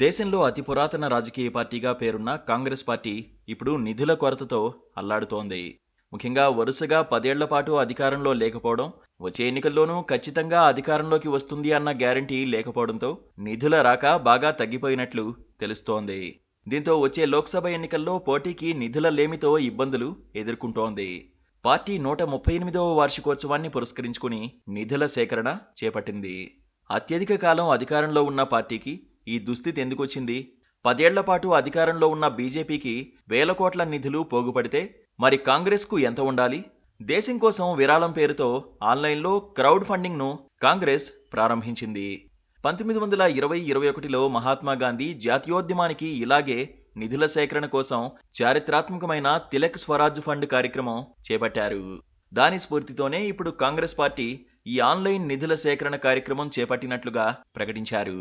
దేశంలో అతి పురాతన రాజకీయ పార్టీగా పేరున్న కాంగ్రెస్ పార్టీ ఇప్పుడు నిధుల కొరతతో అల్లాడుతోంది. ముఖ్యంగా వరుసగా 10 ఏళ్ల పాటు అధికారంలో లేకపోవడం, వచ్చే ఎన్నికల్లోనూ ఖచ్చితంగా అధికారంలోకి వస్తుంది అన్న గ్యారంటీ లేకపోవడంతో నిధుల రాక బాగా తగ్గిపోయినట్లు తెలుస్తోంది. దీంతో వచ్చే లోక్సభ ఎన్నికల్లో పోటీకి నిధుల లేమితో ఇబ్బందులు ఎదుర్కొంటోంది. పార్టీ 138వ వార్షికోత్సవాన్ని పురస్కరించుకుని నిధుల సేకరణ చేపట్టింది. అత్యధిక కాలం అధికారంలో ఉన్న పార్టీకి ఈ దుస్థితి ఎందుకొచ్చింది? 10 ఏళ్ల పాటు అధికారంలో ఉన్న బీజేపీకి వేల కోట్ల నిధులు పోగుపడితే మరి కాంగ్రెస్కు ఎంత ఉండాలి? దేశం కోసం విరాళం పేరుతో ఆన్లైన్లో క్రౌడ్ ఫండింగ్ను కాంగ్రెస్ ప్రారంభించింది. 1920-21లో మహాత్మా గాంధీ జాతీయోద్యమానికి ఇలాగే నిధుల సేకరణ కోసం చారిత్రాత్మకమైన తిలక్ స్వరాజ్ ఫండ్ కార్యక్రమం చేపట్టారు. దాని స్ఫూర్తితోనే ఇప్పుడు కాంగ్రెస్ పార్టీ ఈ ఆన్లైన్ నిధుల సేకరణ కార్యక్రమం చేపట్టినట్లుగా ప్రకటించారు.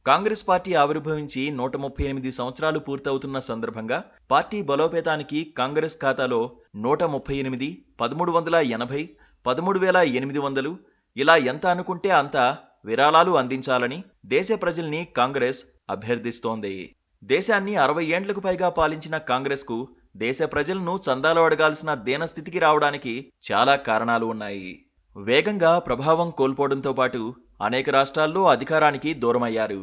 కాంగ్రెస్ పార్టీ ఆవిర్భవించి 138 సంవత్సరాలు పూర్తవుతున్న సందర్భంగా పార్టీ బలోపేతానికి కాంగ్రెస్ ఖాతాలో 138, 1380, 13,800 ఇలా ఎంత అనుకుంటే అంత విరాళాలు అందించాలని దేశ ప్రజల్ని కాంగ్రెస్ అభ్యర్థిస్తోంది. దేశాన్ని 60 ఏండ్లకు పైగా పాలించిన కాంగ్రెస్కు దేశ ప్రజలను చందాలు అడగాల్సిన దీనస్థితికి రావడానికి చాలా కారణాలు ఉన్నాయి. వేగంగా ప్రభావం కోల్పోవడంతో పాటు అనేక రాష్ట్రాల్లో అధికారానికి దూరమయ్యారు.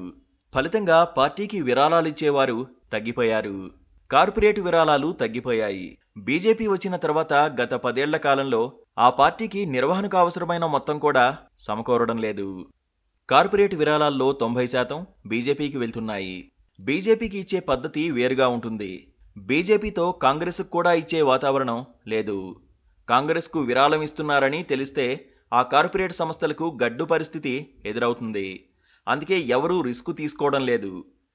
ఫలితంగా పార్టీకి విరాళాలిచ్చేవారు తగ్గిపోయారు. కార్పొరేట్ విరాళాలు తగ్గిపోయాయి. బీజేపీ వచ్చిన తర్వాత గత 10 ఏళ్ల కాలంలో ఆ పార్టీకి నిర్వహణకు అవసరమైన మొత్తం కూడా సమకూరడం లేదు. కార్పొరేట్ విరాళాల్లో 90% బీజేపీకి వెళ్తున్నాయి. బీజేపీకి ఇచ్చే పద్ధతి వేరుగా ఉంటుంది. బీజేపీతో కాంగ్రెస్కు కూడా ఇచ్చే వాతావరణం లేదు. కాంగ్రెస్కు విరాళం ఇస్తున్నారని తెలిస్తే ఆ కార్పొరేట్ సంస్థలకు గడ్డు పరిస్థితి ఎదురవుతుంది. అందుకే ఎవరూ రిస్క్ తీసుకోవడం లేదు.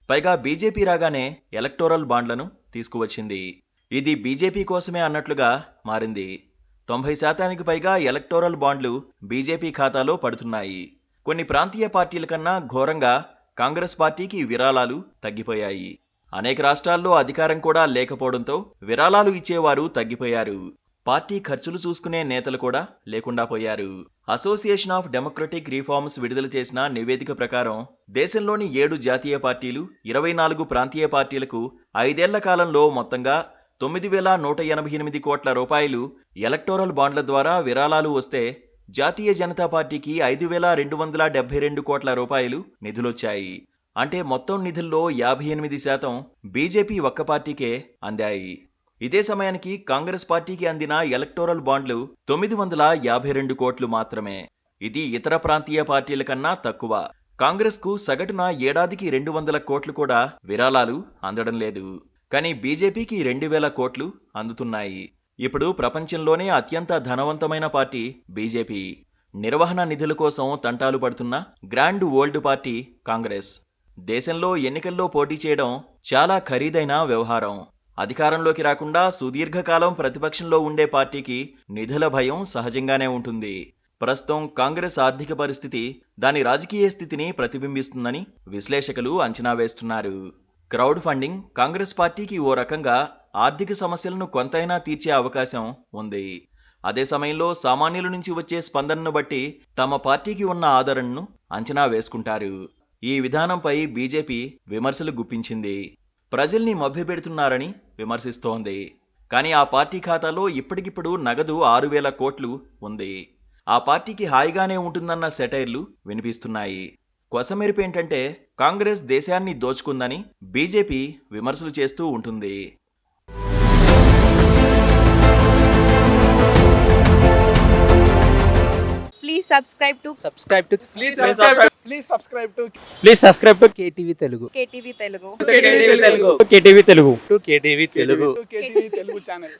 పైగా బీజేపీ రాగానే ఎలక్టోరల్ బాండ్లను తీసుకువచ్చింది. ఇది బీజేపీ కోసమే అన్నట్లుగా మారింది. 90% పైగా ఎలక్టోరల్ బాండ్లు బీజేపీ ఖాతాలో పడుతున్నాయి. కొన్ని ప్రాంతీయ పార్టీల కన్నా ఘోరంగా కాంగ్రెస్ పార్టీకి విరాళాలు తగ్గిపోయాయి. అనేక రాష్ట్రాల్లో అధికారం కూడా లేకపోవడంతో విరాళాలు ఇచ్చేవారు తగ్గిపోయారు. పార్టీ ఖర్చులు చూసుకునే నేతలు కూడా లేకుండా పోయారు. అసోసియేషన్ ఆఫ్ డెమోక్రటిక్ రిఫార్మ్స్ విడుదల చేసిన నివేదిక ప్రకారం దేశంలోని 7 జాతీయ పార్టీలు, 24 ప్రాంతీయ పార్టీలకు 5 ఏళ్ల కాలంలో మొత్తంగా 9,188 కోట్ల రూపాయలు ఎలక్టోరల్ బాండ్ల ద్వారా విరాళాలు వస్తే జాతీయ జనతా పార్టీకి 5,272 కోట్ల రూపాయలు నిధులొచ్చాయి. అంటే మొత్తం నిధుల్లో 58% బీజేపీ ఒక్క పార్టీకే అందాయి. ఇదే సమయానికి కాంగ్రెస్ పార్టీకి అందిన ఎలక్టోరల్ బాండ్లు 952 కోట్లు మాత్రమే. ఇది ఇతర ప్రాంతీయ పార్టీల కన్నా తక్కువ. కాంగ్రెస్కు సగటున ఏడాదికి 200 కోట్లు కూడా విరాళాలు అందడం లేదు. కానీ బీజేపీకి 2,000 కోట్లు అందుతున్నాయి. ఇప్పుడు ప్రపంచంలోనే అత్యంత ధనవంతమైన పార్టీ బీజేపీ. నిర్వహణ నిధుల కోసం తంటాలు పడుతున్న గ్రాండ్ ఓల్డ్ పార్టీ కాంగ్రెస్. దేశంలో ఎన్నికల్లో పోటీ చేయడం చాలా ఖరీదైన వ్యవహారం. అధికారంలోకి రాకుండా సుదీర్ఘకాలం ప్రతిపక్షంలో ఉండే పార్టీకి నిధుల భయం సహజంగానే ఉంటుంది. ప్రస్తుతం కాంగ్రెస్ ఆర్థిక పరిస్థితి దాని రాజకీయ స్థితిని ప్రతిబింబిస్తుందని విశ్లేషకులు అంచనా వేస్తున్నారు. క్రౌడ్ ఫండింగ్ కాంగ్రెస్ పార్టీకి ఓ రకంగా ఆర్థిక సమస్యలను కొంతైనా తీర్చే అవకాశం ఉంది. అదే సమయంలో సామాన్యుల నుంచి వచ్చే స్పందనను బట్టి తమ పార్టీకి ఉన్న ఆదరణను అంచనా వేసుకుంటారు. ఈ విధానంపై బీజేపీ విమర్శలు గుప్పించింది. ప్రజల్ని మభ్యపెడుతున్నారని విమర్శిస్తోంది. కానీ ఆ పార్టీ ఖాతాలో ఇప్పటికిప్పుడు నగదు 6,000 కోట్లు ఉంది. ఆ పార్టీకి హాయిగానే ఉంటుందన్న సెటైర్లు వినిపిస్తున్నాయి. కొసమెరుపేంటంటే కాంగ్రెస్ దేశాన్ని దోచుకుందని బీజేపీ విమర్శలు చేస్తూ ఉంటుంది. Please subscribe to KTV Telugu. KTV Telugu. KTV Telugu. KTV Telugu channel.